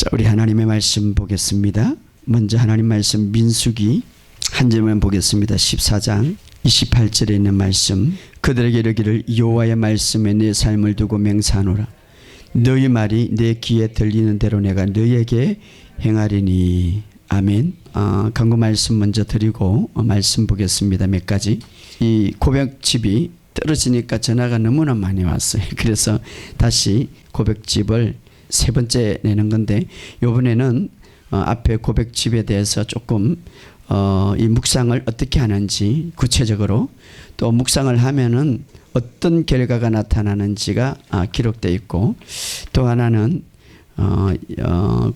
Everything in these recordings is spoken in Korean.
자, 우리 하나님의 말씀 보겠습니다. 먼저 하나님 말씀 민수기 한 절만 보겠습니다. 14장 28절에 있는 말씀. 그들에게 이르기를 여호와의 말씀에 내 삶을 두고 맹세하노라. 너희 말이 내 귀에 들리는 대로 내가 너희에게 행하리니. 아멘. 광고 말씀 먼저 드리고 말씀 보겠습니다. 몇 가지. 이 고백집이 떨어지니까 전화가 너무나 많이 왔어요. 그래서 다시 고백집을 세 번째 내는 건데, 이번에는 앞에 고백집에 대해서 조금 이 묵상을 어떻게 하는지 구체적으로, 또 묵상을 하면은 어떤 결과가 나타나는지가 기록되어 있고, 또 하나는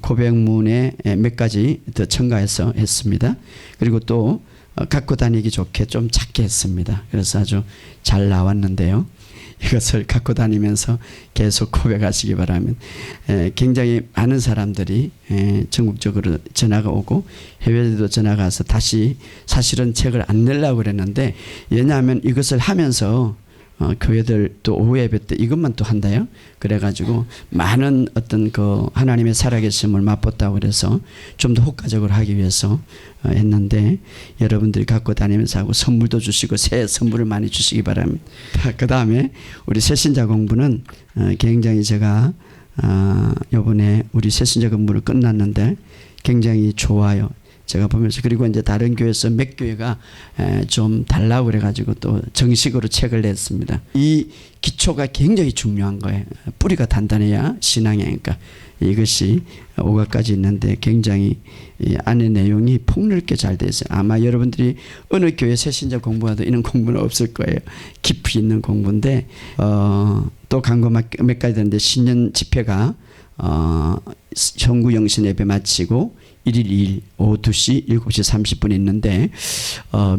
고백문에 몇 가지 더 첨가해서 했습니다. 그리고 또 갖고 다니기 좋게 좀 작게 했습니다. 그래서 아주 잘 나왔는데요. 이것을 갖고 다니면서 계속 고백하시기 바랍니다. 굉장히 많은 사람들이 전국적으로 전화가 오고 해외에도 전화가 와서 다시 사실은 책을 안 내려고 그랬는데, 왜냐하면 이것을 하면서 교회들 또 오후 예배 때 이것만 또 한다요. 그래가지고 많은 어떤 그 하나님의 살아계심을 맛봤다고 그래서 좀 더 효과적으로 하기 위해서 했는데, 여러분들이 갖고 다니면서 하고 선물도 주시고 새 선물을 많이 주시기 바랍니다. 그 다음에 우리 새신자 공부는 굉장히 제가 요번에 우리 새신자 공부를 끝났는데 굉장히 좋아요. 제가 보면서. 그리고 이제 다른 교회에서 몇 교회가 좀 달라고 그래가지고 또 정식으로 책을 냈습니다. 이 기초가 굉장히 중요한 거예요. 뿌리가 단단해야 신앙이. 그러니까 이것이 5가까지 있는데 굉장히 이 안의 내용이 폭넓게 잘 되어 있어요. 아마 여러분들이 어느 교회 새신자 공부하도 이런 공부는 없을 거예요. 깊이 있는 공부인데, 또 간거 몇 가지 되는데, 신년 집회가 형구 영신 예배 마치고 1일 2일 오후 2시 7시 30분 있는데,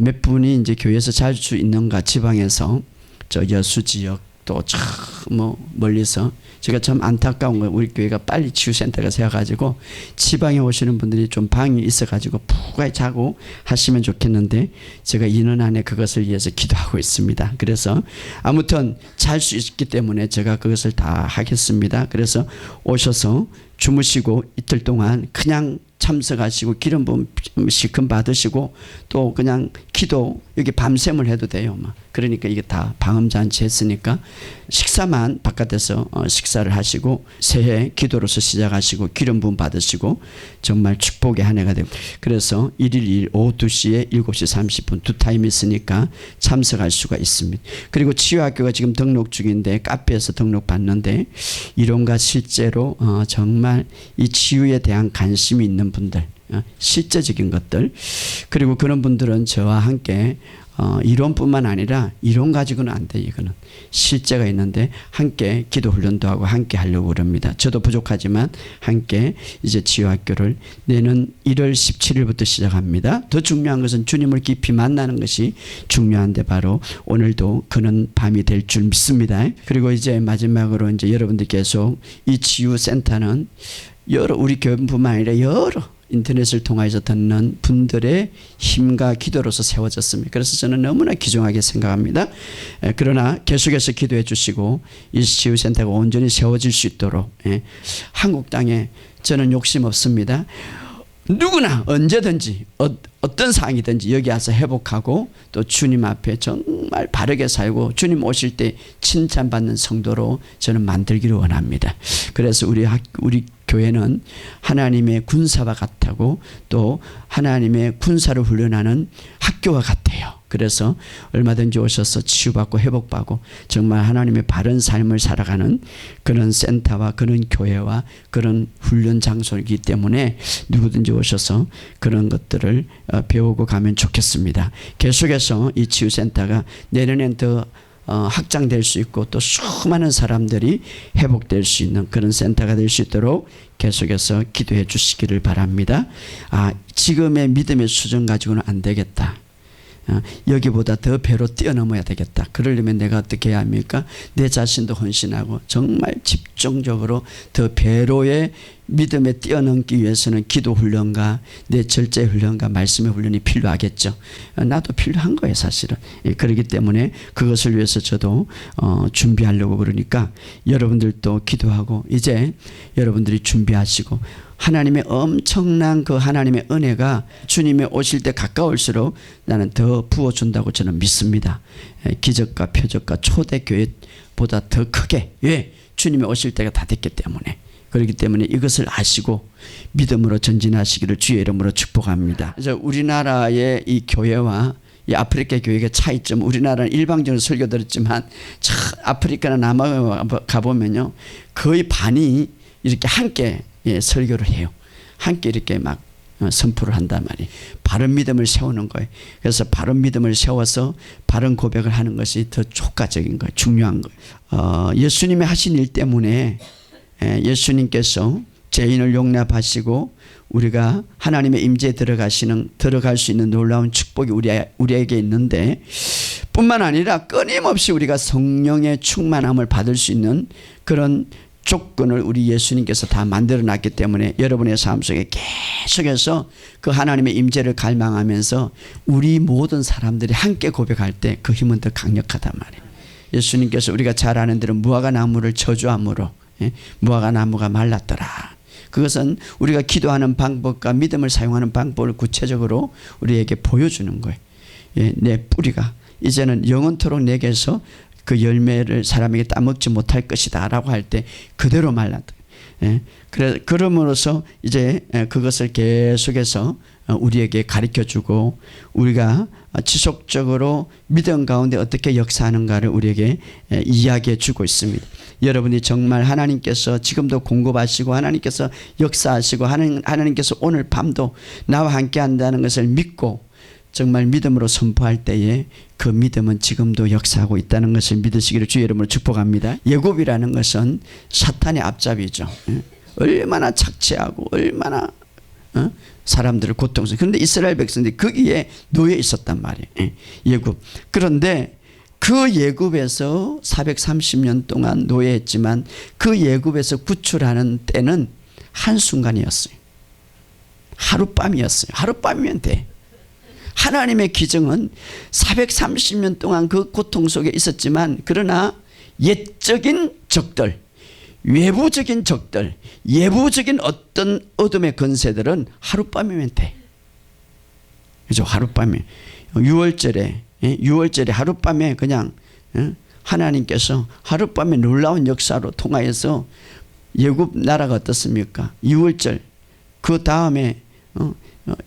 몇 분이 이제 교회에서 잘 수 있는가, 지방에서 저 여수 지역 또 참 멀리서, 제가 참 안타까운 거예요. 우리 교회가 빨리 치유센터가 세워가지고 지방에 오시는 분들이 좀 방이 있어가지고 푹 자고 하시면 좋겠는데, 제가 인원 안에 그것을 위해서 기도하고 있습니다. 그래서 아무튼 잘 수 있기 때문에 제가 그것을 다 하겠습니다. 그래서 오셔서 주무시고 이틀 동안 그냥 참석하시고 기름 부음 시큼 받으시고, 또 그냥 기도 여기 밤샘을 해도 돼요. 그러니까 이게 다 방음잔치 했으니까 식사만 바깥에서 식사를 하시고 새해 기도로서 시작하시고 기름 부음 받으시고 정말 축복의 한 해가 되고. 그래서 1일 2일 오후 2시에 7시 30분 두 타임 있으니까 참석할 수가 있습니다. 그리고 치유학교가 지금 등록 중인데, 카페에서 등록 받는데, 이론과 실제로 정말 이 치유에 대한 관심이 있는 분들, 실제적인 것들, 그리고 그런 분들은 저와 함께 이론뿐만 아니라, 이론 가지고는 안 돼요. 이거는 실제가 있는데 함께 기도 훈련도 하고 함께 하려고 그럽니다. 저도 부족하지만 함께 이제 치유학교를 내년 1월 17일부터 시작합니다. 더 중요한 것은 주님을 깊이 만나는 것이 중요한데, 바로 오늘도 그런 밤이 될 줄 믿습니다. 그리고 이제 마지막으로 이제 여러분들 계속 이 치유센터는 우리 교회뿐만 아니라 여러 인터넷을 통해서 듣는 분들의 힘과 기도로서 세워졌습니다. 그래서 저는 너무나 귀중하게 생각합니다. 그러나 계속해서 기도해 주시고 이 치유센터가 온전히 세워질 수 있도록, 한국 땅에 저는 욕심 없습니다. 누구나 언제든지 어떤 상황이든지 여기 와서 회복하고 또 주님 앞에 정말 바르게 살고 주님 오실 때 칭찬받는 성도로 저는 만들기를 원합니다. 그래서 우리 교회는 하나님의 군사와 같다고, 또 하나님의 군사를 훈련하는 학교와 같아요. 그래서 얼마든지 오셔서 치유받고 회복받고 정말 하나님의 바른 삶을 살아가는 그런 센터와 그런 교회와 그런 훈련 장소이기 때문에 누구든지 오셔서 그런 것들을 배우고 가면 좋겠습니다. 계속해서 이 치유센터가 내년엔 더 확장될 수 있고, 또 수많은 사람들이 회복될 수 있는 그런 센터가 될 수 있도록 계속해서 기도해 주시기를 바랍니다. 지금의 믿음의 수준 가지고는 안 되겠다. 여기보다 더 배로 뛰어넘어야 되겠다. 그러려면 내가 어떻게 해야 합니까? 내 자신도 헌신하고 정말 집중적으로 더 배로의 믿음에 뛰어넘기 위해서는 기도 훈련과 내 절제 훈련과 말씀의 훈련이 필요하겠죠. 나도 필요한 거예요 사실은. 그렇기 때문에 그것을 위해서 저도 준비하려고 그러니까 여러분들도 기도하고 이제 여러분들이 준비하시고 하나님의 엄청난 그 하나님의 은혜가 주님의 오실 때 가까울수록 나는 더 부어준다고 저는 믿습니다. 기적과 표적과 초대교회보다 더 크게. 왜? 주님이 오실 때가 다 됐기 때문에. 그렇기 때문에 이것을 아시고 믿음으로 전진하시기를 주의 이름으로 축복합니다. 그래서 우리나라의 이 교회와 이 아프리카 교회의 차이점, 우리나라는 일방적으로 설교 들었지만 아프리카나 남아에 가보면요 거의 반이 이렇게 함께 설교를 해요. 함께 이렇게 막 선포를 한단 말이에요. 바른 믿음을 세우는 거예요. 그래서 바른 믿음을 세워서 바른 고백을 하는 것이 더 효과적인 거예요. 중요한 거예요. 예수님이 하신 일 때문에 예수님께서 죄인을 용납하시고 우리가 하나님의 임재에 들어갈 수 있는 놀라운 축복이 우리에게 있는데 뿐만 아니라 끊임없이 우리가 성령의 충만함을 받을 수 있는 그런 조건을 우리 예수님께서 다 만들어 놨기 때문에 여러분의 삶 속에 계속해서 그 하나님의 임재를 갈망하면서 우리 모든 사람들이 함께 고백할 때 그 힘은 더 강력하단 말이에요. 예수님께서 우리가 잘 아는 대로 무화과 나무를 저주함으로 무화과 나무가 말랐더라. 그것은 우리가 기도하는 방법과 믿음을 사용하는 방법을 구체적으로 우리에게 보여주는 거예요. 내 뿌리가 이제는 영원토록 내게서 그 열매를 사람에게 따먹지 못할 것이다 라고 할 때 그대로 말랐다. 그럼으로써 이제 그것을 계속해서 우리에게 가르쳐주고 우리가 지속적으로 믿음 가운데 어떻게 역사하는가를 우리에게 이야기해 주고 있습니다. 여러분이 정말 하나님께서 지금도 공급하시고 하나님께서 역사하시고 하나님께서 오늘 밤도 나와 함께 한다는 것을 믿고 정말 믿음으로 선포할 때에 그 믿음은 지금도 역사하고 있다는 것을 믿으시기를 주의 이름으로 축복합니다. 예굽이라는 것은 사탄의 앞잡이죠. 얼마나 착취하고 얼마나 사람들을 고통스럽게. 그런데 이스라엘 백성들이 거기에 놓여 있었단 말이에요. 예굽. 그런데 그 예굽에서 430년 동안 노예했지만 그 예굽에서 구출하는 때는 한순간이었어요. 하룻밤이었어요. 하룻밤이면 돼. 하나님의 기정은 430년 동안 그 고통 속에 있었지만 그러나 옛적인 적들, 외부적인 적들, 예부적인 어떤 어둠의 권세들은 하룻밤이면 돼. 그죠? 하룻밤에 6월절에 하룻밤에 그냥 하나님께서 하룻밤에 놀라운 역사로 통하여서 예굽 나라가 어떻습니까? 6월절 그 다음에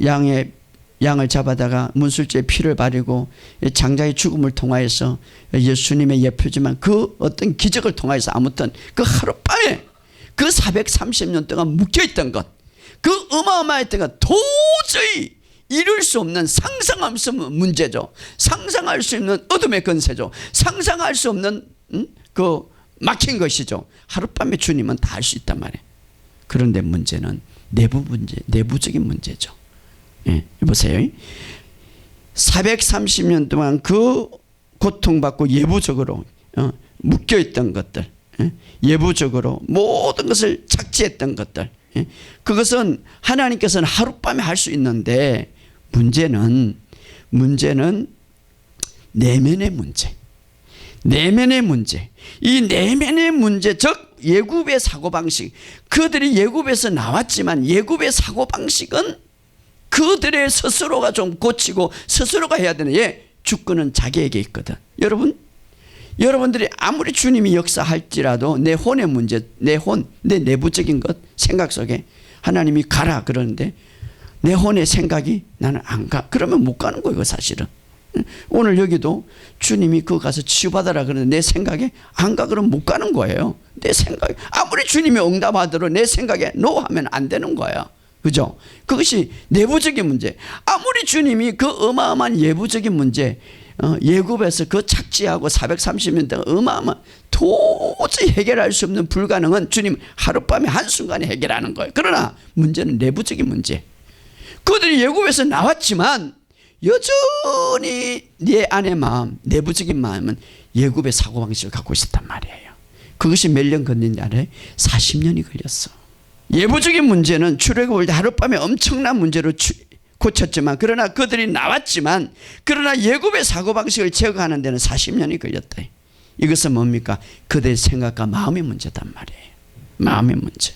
양을 잡아다가 문술주에 피를 바르고 장자의 죽음을 통하여서 예수님의 예표지만 그 어떤 기적을 통하여서 아무튼 그 하룻밤에 그 430년 동안 묶여있던 것, 그 어마어마했던 것 도저히 이룰 수 없는 상상할 수 없는 문제죠. 상상할 수 없는 어둠의 권세죠. 상상할 수 없는 그 막힌 것이죠. 하룻밤에 주님은 다 할 수 있단 말이에요. 그런데 문제는 내부적인 문제죠. 보세요. 430년 동안 그 고통받고 예부적으로 묶여있던 것들, 예부적으로 모든 것을 착취했던 것들, 그것은 하나님께서는 하룻밤에 할 수 있는데 문제는 내면의 문제. 내면의 문제. 이 내면의 문제, 즉 예굽의 사고방식. 그들이 예굽에서 나왔지만 예굽의 사고방식은 그들의 스스로가 좀 고치고 스스로가 해야 되는 주권은 자기에게 있거든. 여러분들이 아무리 주님이 역사할지라도 내 혼의 문제, 내 내부적인 것, 생각 속에 하나님이 가라 그러는데 내 혼의 생각이 나는 안 가. 그러면 못 가는 거예요 사실은. 오늘 여기도 주님이 그거 가서 치유받아라 그러는데 내 생각에 안 가. 그러면 못 가는 거예요. 내 생각에 아무리 주님이 응답하더라도 내 생각에 노 하면 안 되는 거야. 그죠? 그것이 내부적인 문제. 아무리 주님이 그 어마어마한 예부적인 문제, 예굽에서 그 착취하고 430년 동안 어마어마한 도저히 해결할 수 없는 불가능은 주님 하룻밤에 한순간에 해결하는 거예요. 그러나 문제는 내부적인 문제. 그들이 예굽에서 나왔지만 여전히 내 안의 마음, 내부적인 마음은 예굽의 사고방식을 갖고 있었단 말이에요. 그것이 몇 년 걸린 줄 알아요? 40년이 걸렸어. 예부적인 문제는 출애굽을 하룻밤에 엄청난 문제로 고쳤지만, 그러나 그들이 나왔지만, 그러나 예굽의 사고방식을 제거하는 데는 40년이 걸렸다. 이것은 뭡니까? 그들의 생각과 마음의 문제단 말이에요. 마음의 문제,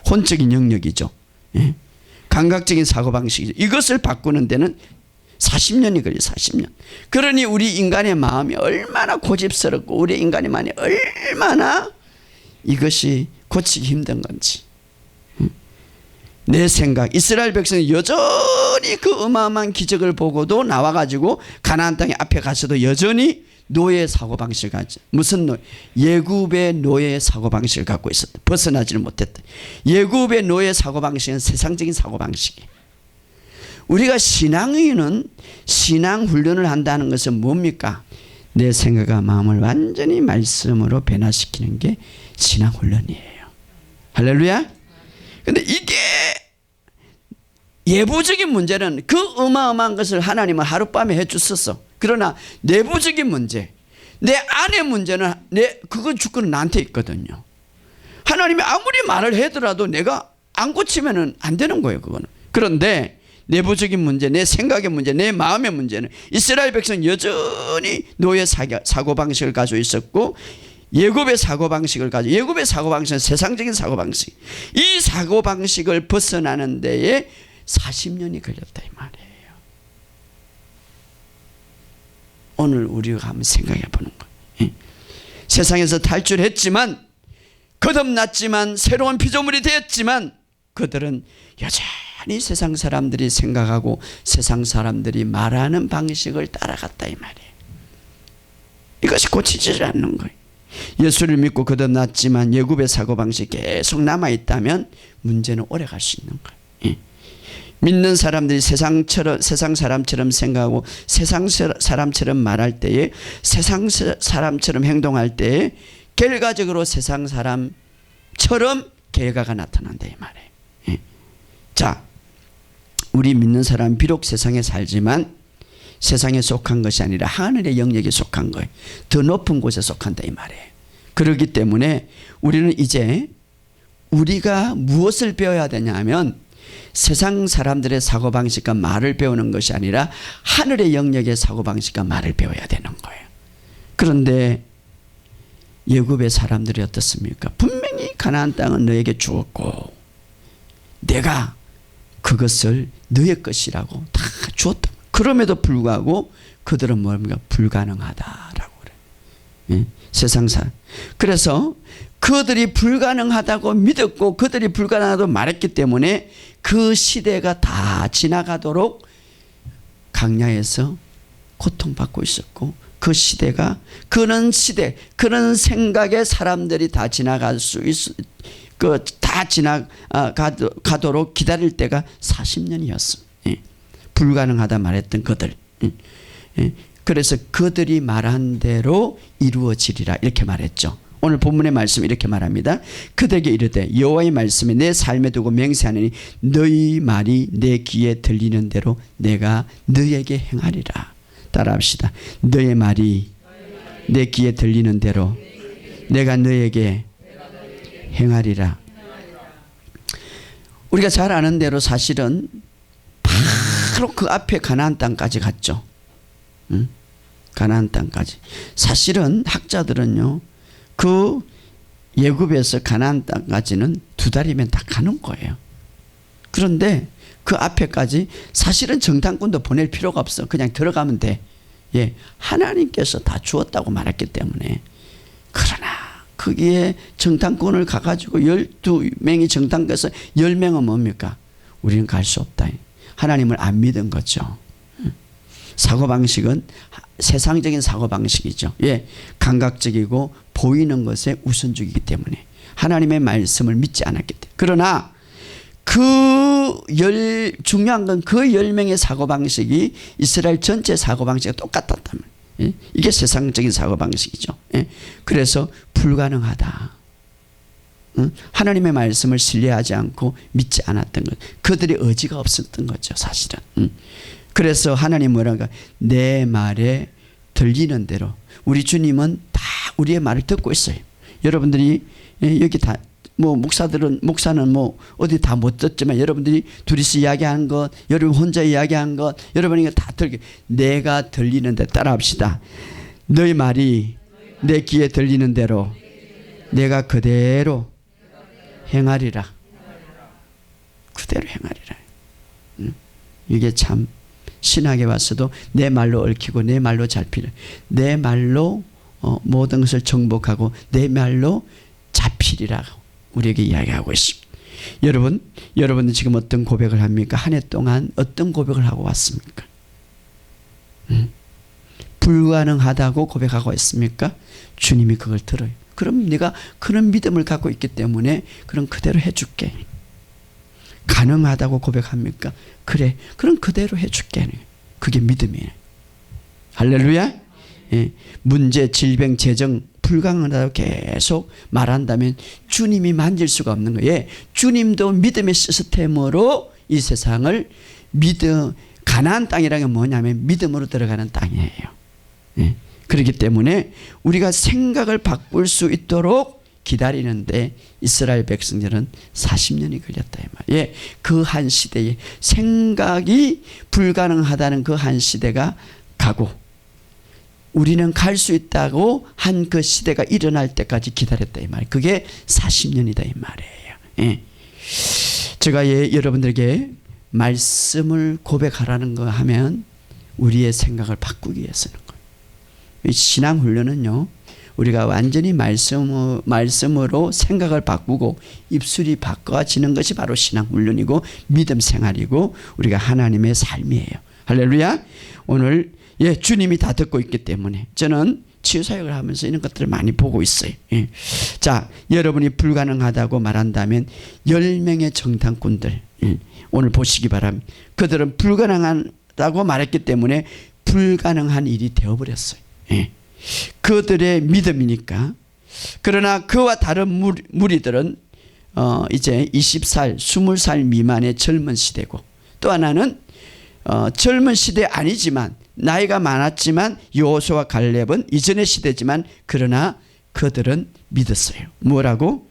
혼적인 영역이죠. 예? 감각적인 사고방식이죠. 이것을 바꾸는 데는 40년이 걸려요. 40년. 그러니 우리 인간의 마음이 얼마나 고집스럽고 우리 인간의 마음이 얼마나 이것이 고치기 힘든 건지. 내 생각, 이스라엘 백성은 여전히 그 어마어마한 기적을 보고도 나와가지고 가나안 땅에 앞에 가서도 여전히 노예의 사고방식을 가지. 무슨 노예? 예굽의 노예의 사고방식을 갖고 있었다. 벗어나지를 못했다. 예굽의 노예의 사고방식은 세상적인 사고방식이에요. 우리가 신앙인은 신앙 훈련을 한다는 것은 뭡니까? 내 생각과 마음을 완전히 말씀으로 변화시키는 게 신앙 훈련이에요. 할렐루야. 근데 이게 예부적인 문제는 그 어마어마한 것을 하나님은 하룻밤에 해주셨어. 그러나 내부적인 문제, 내 안의 문제는 그건 주권은 나한테 있거든요. 하나님이 아무리 말을 하더라도 내가 안 고치면 안 되는 거예요. 그거는. 그런데 내부적인 문제, 내 생각의 문제, 내 마음의 문제는 이스라엘 백성은 여전히 노예 사고방식을 가지고 있었고, 예굽의 사고방식을 가지고, 예굽의 사고방식은 세상적인 사고방식, 이 사고방식을 벗어나는 데에 40년이 걸렸다 이 말이에요. 오늘 우리가 한번 생각해 보는 거예요. 세상에서 탈출했지만, 거듭났지만, 새로운 피조물이 되었지만, 그들은 여전히 세상 사람들이 생각하고 세상 사람들이 말하는 방식을 따라갔다 이 말이에요. 이것이 고치지 않는 거예요. 예수를 믿고 거듭났지만 예굽의 사고방식이 계속 남아있다면 문제는 오래 갈 수 있는 거예요. 믿는 사람들이 세상 사람처럼 생각하고 세상 사람처럼 말할 때에, 세상 사람처럼 행동할 때에 결과적으로 세상 사람처럼 결과가 나타난다 이 말이에요. 자, 우리 믿는 사람은 비록 세상에 살지만 세상에 속한 것이 아니라 하늘의 영역에 속한 거예요. 더 높은 곳에 속한다 이 말이에요. 그렇기 때문에 우리는 이제 우리가 무엇을 배워야 되냐 하면, 세상 사람들의 사고방식과 말을 배우는 것이 아니라 하늘의 영역의 사고방식과 말을 배워야 되는 거예요. 그런데 예굽의 사람들이 어떻습니까? 분명히 가나안 땅은 너에게 주었고 내가 그것을 너의 것이라고 다 주었다. 그럼에도 불구하고 그들은 뭡니까? 불가능하다라고 그래요. 예? 세상 사람. 그래서 그들이 불가능하다고 믿었고 그들이 불가능하다고 말했기 때문에 그 시대가 다 지나가도록 강야에서 고통받고 있었고, 그 시대가 그런 시대, 그런 생각의 사람들이 다 지나갈 수 다 지나가도록 기다릴 때가 40년이었어. 예. 불가능하다 말했던 그들. 예. 그래서 그들이 말한 대로 이루어지리라 이렇게 말했죠. 오늘 본문의 말씀 이렇게 말합니다. 그들에게 이르되 여호와의 말씀에 내 삶에 두고 맹세하느니 너희 말이 내 귀에 들리는 대로 내가 너에게 행하리라. 따라합시다. 너의 말이 내 귀에 들리는 대로 내가 너에게 행하리라. 우리가 잘 아는 대로 사실은 바로 그 앞에 가나안 땅까지 갔죠. 응? 가나안 땅까지. 사실은 학자들은요, 그 예굽에서 가나안 땅까지는 2달이면 다 가는 거예요. 그런데 그 앞에까지 사실은 정탐꾼도 보낼 필요가 없어. 그냥 들어가면 돼. 예, 하나님께서 다 주었다고 말했기 때문에. 그러나 거기에 정탐꾼을 가가지고 12명이 정탐가서 10명은 뭡니까? 우리는 갈 수 없다. 하나님을 안 믿은 거죠. 사고방식은 세상적인 사고방식이죠. 예, 감각적이고 보이는 것에 우선주기이기 때문에 하나님의 말씀을 믿지 않았기 때문에. 그러나 중요한 건 그 10명의 사고방식이 이스라엘 전체 사고방식과 똑같았단 말이에요. 예? 이게 세상적인 사고방식이죠. 예? 그래서 불가능하다. 하나님의 말씀을 신뢰하지 않고 믿지 않았던 것. 그들의 의지가 없었던 거죠, 사실은. 그래서 하나님 뭐라고? 내 말에 들리는 대로. 우리 주님은 다 우리의 말을 듣고 있어요. 여러분들이 여기 다 뭐 목사는 뭐 어디 다 못 듣지만 여러분들이 둘이서 이야기하는 것, 여러분 혼자 이야기하는 것, 여러분이 다 들게 내가 들리는데 따라합시다. 너희 말이 내 귀에 들리는 대로 내가 그대로 행하리라. 그대로 행하리라. 이게 참 신학에 와서도 내 말로 얽히고 내 말로 잡히는, 내 말로 모든 것을 정복하고 내 말로 잡히리라고 우리에게 이야기하고 있습니다. 여러분은 지금 어떤 고백을 합니까? 한 해 동안 어떤 고백을 하고 왔습니까? 불가능하다고 고백하고 있습니까? 주님이 그걸 들어요. 그럼 네가 그런 믿음을 갖고 있기 때문에 그럼 그대로 해줄게. 가능하다고 고백합니까? 그래, 그럼 그대로 해줄게. 그게 믿음이에요. 할렐루야. 예. 문제, 질병, 재정 불가능하다고 계속 말한다면 주님이 만질 수가 없는 거예요. 예. 주님도 믿음의 시스템으로 이 세상을 가나안 땅이라는 게 뭐냐면 믿음으로 들어가는 땅이에요. 예. 그렇기 때문에 우리가 생각을 바꿀 수 있도록 기다리는데 이스라엘 백성들은 40년이 걸렸다 이 말이에요. 예. 그 한 시대에 생각이 불가능하다는 그 한 시대가 가고 우리는 갈 수 있다고 한 그 시대가 일어날 때까지 기다렸다 이 말이에요. 그게 40년이다 이 말이에요. 예. 제가 여러분들에게 말씀을 고백하라는 거 하면 우리의 생각을 바꾸기 위해서는 거예요. 신앙훈련은요, 우리가 완전히 말씀으로 생각을 바꾸고 입술이 바꿔지는 것이 바로 신앙훈련이고 믿음 생활이고 우리가 하나님의 삶이에요. 할렐루야. 오늘 주님이 다 듣고 있기 때문에 저는 치유사역을 하면서 이런 것들을 많이 보고 있어요. 예. 자, 여러분이 불가능하다고 말한다면 10명의 정탐꾼들 오늘 보시기 바랍니다. 그들은 불가능하다고 말했기 때문에 불가능한 일이 되어버렸어요. 예. 그들의 믿음이니까. 그러나 그와 다른 무리들은 이제 20살, 20살 미만의 젊은 시대고 또 하나는 젊은 시대 아니지만 나이가 많았지만 여호수아와 갈렙은 이전의 시대지만 그러나 그들은 믿었어요. 뭐라고?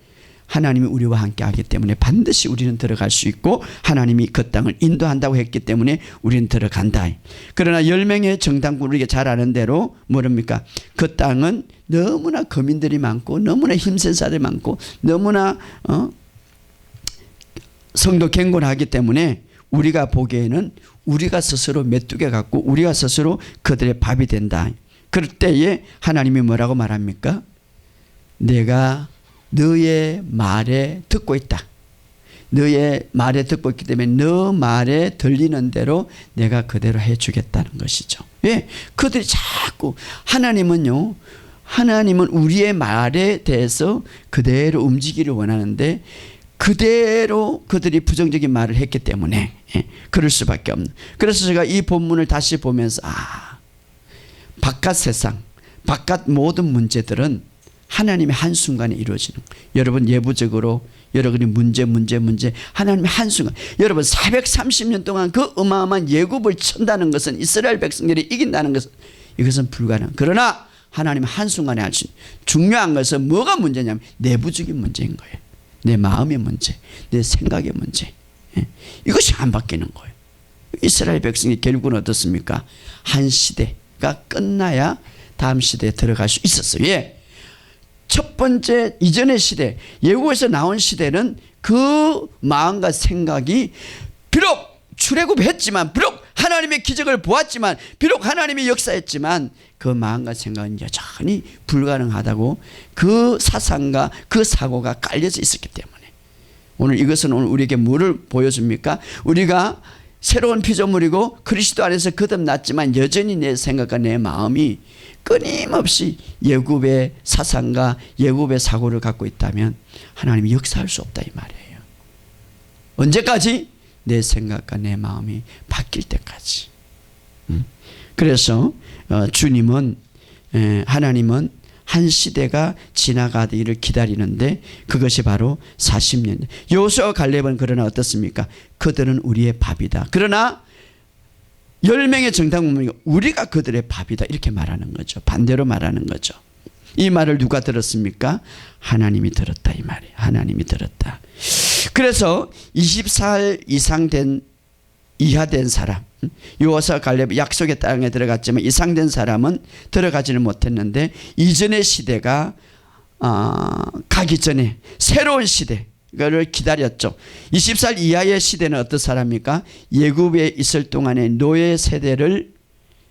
하나님이 우리와 함께 하기 때문에 반드시 우리는 들어갈 수 있고 하나님이 그 땅을 인도한다고 했기 때문에 우리는 들어간다. 그러나 10명의 정탐꾼 우리가 잘 아는 대로 뭐랍니까? 그 땅은 너무나 거민들이 많고 너무나 힘센 사람들이 많고 너무나 성도 경건하기 때문에 우리가 보기에는 우리가 스스로 메뚜기 같고 우리가 스스로 그들의 밥이 된다. 그럴 때에 하나님이 뭐라고 말합니까? 내가 너의 말에 듣고 있다. 너의 말에 듣고 있기 때문에 너 말에 들리는 대로 내가 그대로 해주겠다는 것이죠. 예, 그들이 자꾸 하나님은 우리의 말에 대해서 그대로 움직이기를 원하는데 그대로 그들이 부정적인 말을 했기 때문에 그럴 수밖에 없는. 그래서 제가 이 본문을 다시 보면서 바깥 세상, 바깥 모든 문제들은 하나님의 한순간에 이루어지는 거예요. 여러분 예부적으로 여러분이 문제 하나님의 한순간. 여러분 430년 동안 그 어마어마한 예굽을 친다는 것은 이스라엘 백성들이 이긴다는 것은 이것은 불가능. 그러나 하나님은 한순간에 할 수 있는. 중요한 것은 뭐가 문제냐면 내부적인 문제인 거예요. 내 마음의 문제, 내 생각의 문제. 이것이 안 바뀌는 거예요. 이스라엘 백성이 결국은 어떻습니까? 한 시대가 끝나야 다음 시대에 들어갈 수 있었어요. 예. 첫 번째 이전의 시대, 예고에서 나온 시대는 그 마음과 생각이 비록 출애굽했지만 비록 하나님의 기적을 보았지만 비록 하나님의 역사했지만 그 마음과 생각은 여전히 불가능하다고 그 사상과 그 사고가 깔려져 있었기 때문에 오늘 이것은 오늘 우리에게 뭐를 보여줍니까? 우리가 새로운 피조물이고 그리스도 안에서 거듭났지만 여전히 내 생각과 내 마음이 끊임없이 예굽의 사상과 예굽의 사고를 갖고 있다면 하나님이 역사할 수 없다 이 말이에요. 언제까지? 내 생각과 내 마음이 바뀔 때까지. 그래서 하나님은 한 시대가 지나가기를 기다리는데 그것이 바로 40년. 여호수아와 갈렙은 그러나 어떻습니까? 그들은 우리의 밥이다. 그러나 10명의 정탐꾼이 우리가 그들의 밥이다 이렇게 말하는 거죠. 반대로 말하는 거죠. 이 말을 누가 들었습니까? 하나님이 들었다 이 말이에요. 하나님이 들었다. 그래서 24일 이하 된 사람, 여호수아 갈렙 약속의 땅에 들어갔지만 이상된 사람은 들어가지는 못했는데 이전의 시대가 가기 전에 새로운 시대를 기다렸죠. 20살 이하의 시대는 어떤 사람입니까? 예굽에 있을 동안에 노예 세대를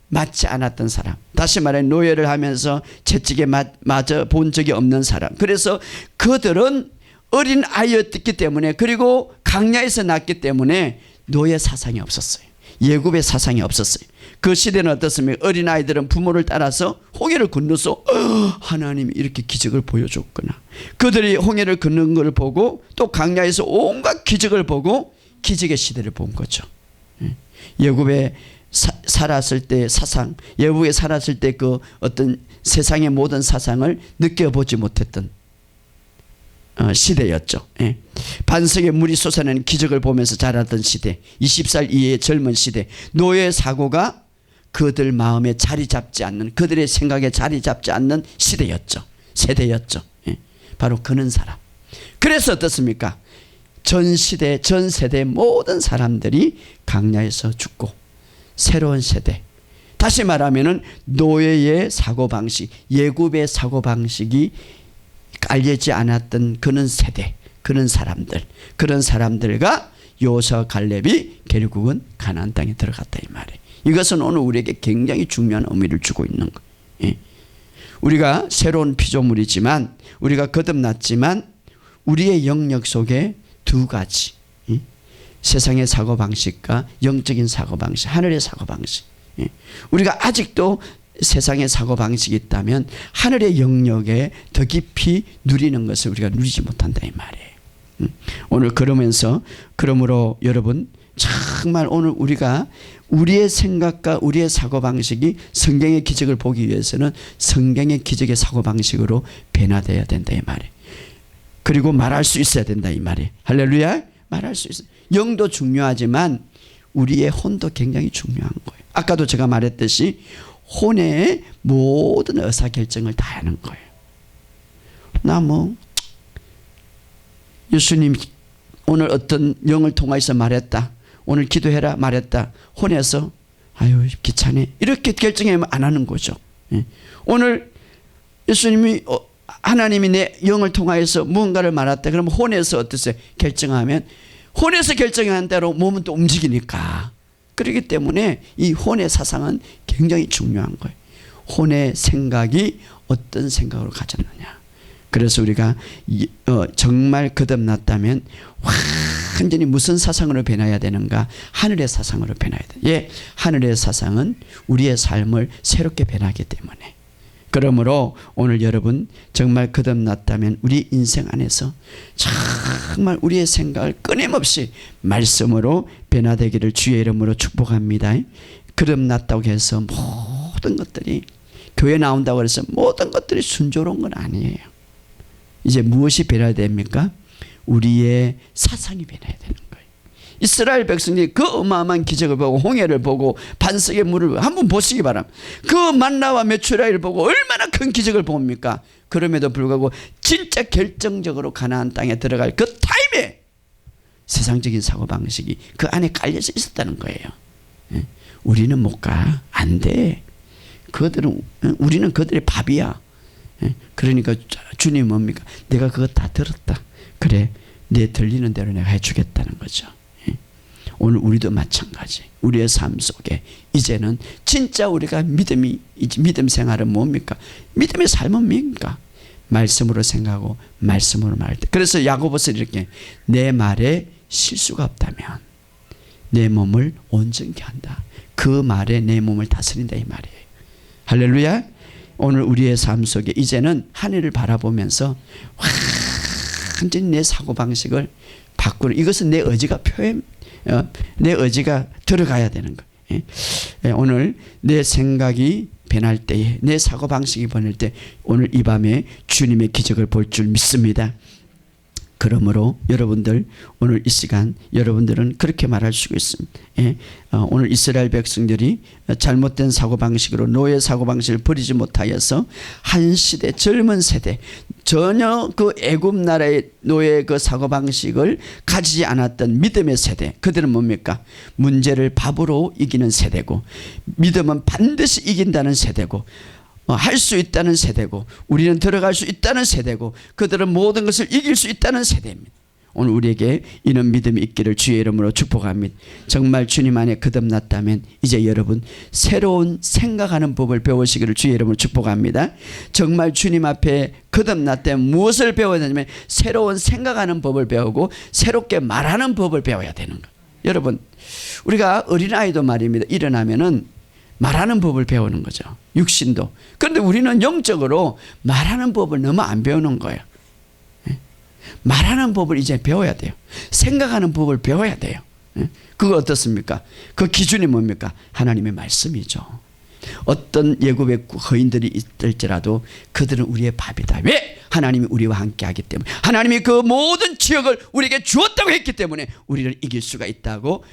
맞지 않았던 사람, 다시 말해 노예를 하면서 채찍에 맞아 본 적이 없는 사람. 그래서 그들은 어린 아이였기 때문에, 그리고 강야에서 났기 때문에 노예 사상이 없었어요. 예굽의 사상이 없었어요. 그 시대는 어떻습니까? 어린아이들은 부모를 따라서 홍해를 건너서 하나님이 이렇게 기적을 보여줬구나. 그들이 홍해를 건너는 걸 보고 또 강야에서 온갖 기적을 보고 기적의 시대를 본 거죠. 예굽에 살았을 때 사상, 예굽에 살았을 때 그 어떤 세상의 모든 사상을 느껴보지 못했던 시대였죠. 반석에 물이 솟아내는 기적을 보면서 자랐던 시대, 20살 이하의 젊은 시대, 노예 사고가 그들 마음에 자리 잡지 않는, 그들의 생각에 자리 잡지 않는 시대였죠. 세대였죠. 바로 그는 사람. 그래서 어떻습니까? 전 시대, 전 세대 모든 사람들이 강야에서 죽고 새로운 세대, 다시 말하면은 노예의 사고방식, 예굽의 사고방식이 알려지지 않았던 그런 세대, 그런 사람들, 그런 사람들과 여호수아 갈렙이 결국은 가나안 땅에 들어갔다 이 말이에요. 이것은 오늘 우리에게 굉장히 중요한 의미를 주고 있는 거예요. 우리가 새로운 피조물이지만, 우리가 거듭났지만 우리의 영역 속에 두 가지, 세상의 사고방식과 영적인 사고방식, 하늘의 사고방식. 우리가 아직도 세상의 사고방식이 있다면 하늘의 영역에 더 깊이 누리는 것을 우리가 누리지 못한다 이 말이에요. 오늘 그러므로 여러분, 정말 오늘 우리가 우리의 생각과 우리의 사고방식이 성경의 기적을 보기 위해서는 성경의 기적의 사고방식으로 변화되어야 된다 이 말이에요. 그리고 말할 수 있어야 된다 이 말이에요. 할렐루야. 말할 수 있어요. 영도 중요하지만 우리의 혼도 굉장히 중요한 거예요. 아까도 제가 말했듯이 혼의 모든 의사결정을 다 하는 거예요. 나 예수님 오늘 어떤 영을 통해서 말했다, 오늘 기도해라 말했다, 혼에서 아유 귀찮네 이렇게 결정하면 안 하는 거죠. 오늘 예수님이 하나님이 내 영을 통하여서 무언가를 말했다 그러면 혼에서 어떠세요? 결정하면 혼에서 결정한 대로 몸은 또 움직이니까. 그렇기 때문에 이 혼의 사상은 굉장히 중요한 거예요. 혼의 생각이 어떤 생각으로 가졌느냐. 그래서 우리가 정말 거듭났다면 완전히 무슨 사상으로 변해야 되는가? 하늘의 사상으로 변해야 돼. 하늘의 사상은 우리의 삶을 새롭게 변하기 때문에. 그러므로 오늘 여러분 정말 거듭났다면 우리 인생 안에서 정말 우리의 생각을 끊임없이 말씀으로 변화되기를 주의 이름으로 축복합니다. 거듭났다고 해서 모든 것들이, 교회 나온다고 해서 모든 것들이 순조로운 건 아니에요. 이제 무엇이 변해야 됩니까? 우리의 사상이 변해야 되는 거예요. 이스라엘 백성이 그 어마어마한 기적을 보고 홍해를 보고 반석의 물을 한번 보시기 바랍니다. 그 만나와 메추라기를 보고 얼마나 큰 기적을 봅니까? 그럼에도 불구하고 진짜 결정적으로 가나안 땅에 들어갈 그 타임에 세상적인 사고방식이 그 안에 깔려져 있었다는 거예요. 우리는 못 가. 안 돼. 우리는 그들의 밥이야. 그러니까 주님 뭡니까? 내가 그거 다 들었다. 그래, 내 들리는 대로 내가 해주겠다는 거죠. 오늘 우리도 마찬가지. 우리의 삶 속에 이제는 진짜 우리가 믿음 생활은 뭡니까? 믿음의 삶은 뭡니까? 말씀으로 생각하고 말씀으로 말할 때. 그래서 야고보서 이렇게 내 말에 실수가 없다면 내 몸을 온전케 한다. 그 말에 내 몸을 다스린다 이 말이에요. 할렐루야. 오늘 우리의 삶 속에 이제는 하늘을 바라보면서 완전히 내 사고방식을 바꾸는, 이것은 내 의지가 내 의지가 들어가야 되는 거예요. 오늘 내 생각이 변할 때에, 내 사고방식이 변할 때 오늘 이 밤에 주님의 기적을 볼 줄 믿습니다. 그러므로 여러분들 오늘 이 시간 여러분들은 그렇게 말할 수 있습니다. 예, 오늘 이스라엘 백성들이 잘못된 사고방식으로 노예 사고방식을 버리지 못하여서 한 시대 젊은 세대 전혀 그 애굽 나라의 노예 그 사고방식을 가지지 않았던 믿음의 세대, 그들은 뭡니까? 문제를 밥으로 이기는 세대고, 믿음은 반드시 이긴다는 세대고, 할 수 있다는 세대고, 우리는 들어갈 수 있다는 세대고, 그들은 모든 것을 이길 수 있다는 세대입니다. 오늘 우리에게 이런 믿음이 있기를 주의 이름으로 축복합니다. 정말 주님 안에 거듭났다면 이제 여러분 새로운 생각하는 법을 배우시기를 주의 이름으로 축복합니다. 정말 주님 앞에 거듭났다면 무엇을 배워야 되냐면 새로운 생각하는 법을 배우고 새롭게 말하는 법을 배워야 되는 거예요. 여러분, 우리가 어린아이도 말입니다. 일어나면은 말하는 법을 배우는 거죠. 육신도. 그런데 우리는 영적으로 말하는 법을 너무 안 배우는 거예요. 말하는 법을 이제 배워야 돼요. 생각하는 법을 배워야 돼요. 그거 어떻습니까? 그 기준이 뭡니까? 하나님의 말씀이죠. 어떤 예굽의 거인들이 있을지라도 그들은 우리의 밥이다. 왜? 하나님이 우리와 함께 하기 때문에, 하나님이 그 모든 지역을 우리에게 주었다고 했기 때문에 우리를 이길 수가 있다고,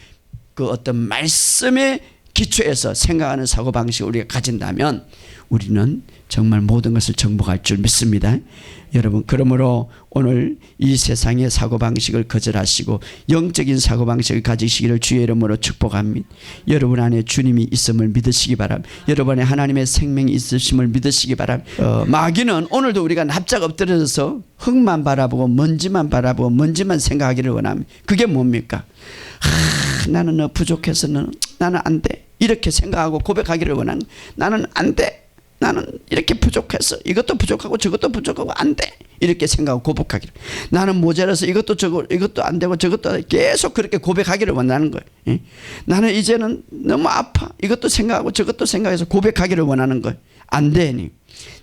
그 어떤 말씀의 기초에서 생각하는 사고방식을 우리가 가진다면 우리는 정말 모든 것을 정복할 줄 믿습니다. 여러분, 그러므로 오늘 이 세상의 사고방식을 거절하시고 영적인 사고방식을 가지시기를 주의 이름으로 축복합니다. 여러분 안에 주님이 있음을 믿으시기 바랍니다. 여러분 안에 하나님의 생명이 있으심을 믿으시기 바랍니다. 마귀는 오늘도 우리가 납작 엎드려서 흙만 바라보고 먼지만 바라보고 먼지만 생각하기를 원합니다. 그게 뭡니까? 나는 부족해서 나는 안 돼. 이렇게 생각하고 고백하기를 원하는, 나는 안 돼. 나는 이렇게 부족해서 이것도 부족하고 저것도 부족하고 안 돼. 이렇게 생각하고 고백하기를. 나는 모자라서 이것도 안 되고 저것도 계속 그렇게 고백하기를 원하는 거예요. 예? 나는 이제는 너무 아파. 이것도 생각하고 저것도 생각해서 고백하기를 원하는 거예요. 안 되니.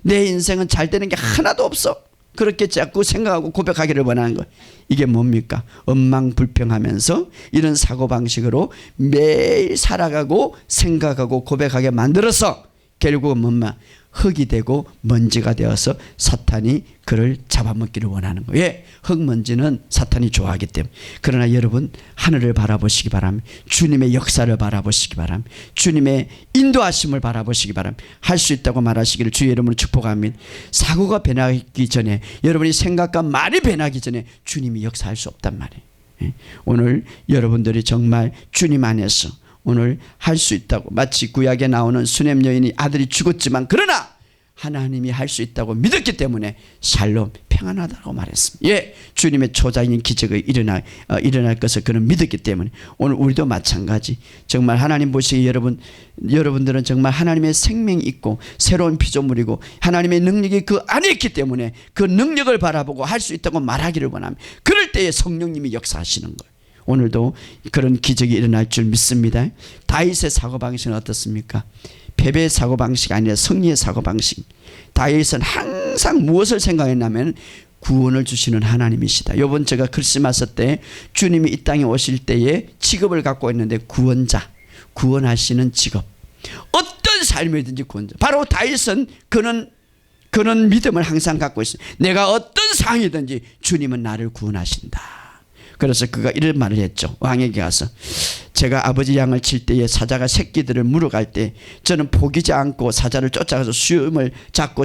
내 인생은 잘 되는 게 하나도 없어. 그렇게 자꾸 생각하고 고백하기를 원하는 거예요. 이게 뭡니까? 엉망불평하면서 이런 사고방식으로 매일 살아가고 생각하고 고백하게 만들어서 결국은 뭔가 흙이 되고 먼지가 되어서 사탄이 그를 잡아먹기를 원하는 거예요. 왜? 흙먼지는 사탄이 좋아하기 때문에. 그러나 여러분, 하늘을 바라보시기 바랍니다. 주님의 역사를 바라보시기 바랍니다. 주님의 인도하심을 바라보시기 바랍니다. 할 수 있다고 말하시기를 주의 이름으로 축복합니다. 사고가 변하기 전에, 여러분이 생각과 말이 변하기 전에 주님이 역사할 수 없단 말이에요. 오늘 여러분들이 정말 주님 안에서 오늘 할 수 있다고, 마치 구약에 나오는 수넴 여인이 아들이 죽었지만 그러나 하나님이 할 수 있다고 믿었기 때문에 샬롬, 평안하다고 말했습니다. 예, 주님의 초자인 기적이 일어날 것을 그는 믿었기 때문에 오늘 우리도 마찬가지. 정말 하나님 보시기에 여러분들은 정말 하나님의 생명이 있고 새로운 피조물이고 하나님의 능력이 그 안에 있기 때문에 그 능력을 바라보고 할 수 있다고 말하기를 원합니다. 그럴 때에 성령님이 역사하시는 거예요. 오늘도 그런 기적이 일어날 줄 믿습니다. 다윗의 사고방식은 어떻습니까? 패배의 사고방식이 아니라 승리의 사고방식. 다윗은 항상 무엇을 생각했냐면 구원을 주시는 하나님이시다. 이번 제가 크리스마스 때 주님이 이 땅에 오실 때에 직업을 갖고 있는데 구원자, 구원하시는 직업. 어떤 삶이든지 구원자. 바로 다윗은 그는 믿음을 항상 갖고 있어요. 내가 어떤 상황이든지 주님은 나를 구원하신다. 그래서 그가 이런 말을 했죠. 왕에게 가서, 제가 아버지 양을 칠 때에 사자가 새끼들을 물어갈 때 저는 포기지 않고 사자를 쫓아가서 수염을 잡고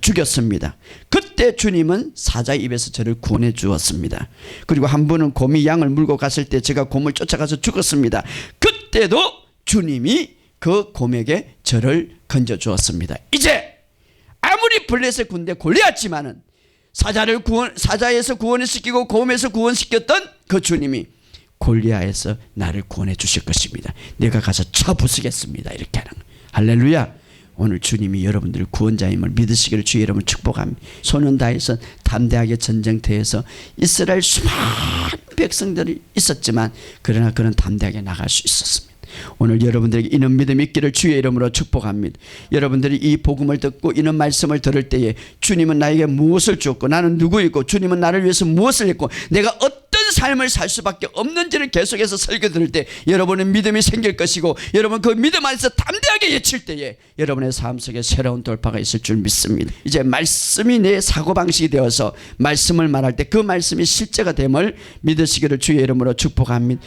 죽였습니다. 그때 주님은 사자 입에서 저를 구원해 주었습니다. 그리고 한 번은 곰이 양을 물고 갔을 때 제가 곰을 쫓아가서 죽었습니다. 그때도 주님이 그 곰에게 저를 건져 주었습니다. 이제 아무리 블레셋 군대 골리앗지만은 사자에서 구원을 시키고 곰에서 구원시켰던 그 주님이 골리앗에서 나를 구원해 주실 것입니다. 내가 가서 쳐 부수겠습니다. 이렇게 하는 거예요. 할렐루야. 오늘 주님이 여러분들의 구원자임을 믿으시기를 주의 이름으로 축복합니다. 손은 다해서 담대하게 전쟁터에서 이스라엘 수많은 백성들이 있었지만 그러나 그는 담대하게 나갈 수 있었습니다. 오늘 여러분들에게 이런 믿음이 있기를 주의 이름으로 축복합니다. 여러분들이 이 복음을 듣고 이런 말씀을 들을 때에 주님은 나에게 무엇을 주었고 나는 누구이고 주님은 나를 위해서 무엇을 했고 내가 어떤 삶을 살 수밖에 없는지를 계속해서 설교 들을 때 여러분의 믿음이 생길 것이고 여러분 그 믿음 안에서 담대하게 외칠 때에 여러분의 삶 속에 새로운 돌파가 있을 줄 믿습니다. 이제 말씀이 내 사고방식이 되어서 말씀을 말할 때 그 말씀이 실제가 됨을 믿으시기를 주의 이름으로 축복합니다.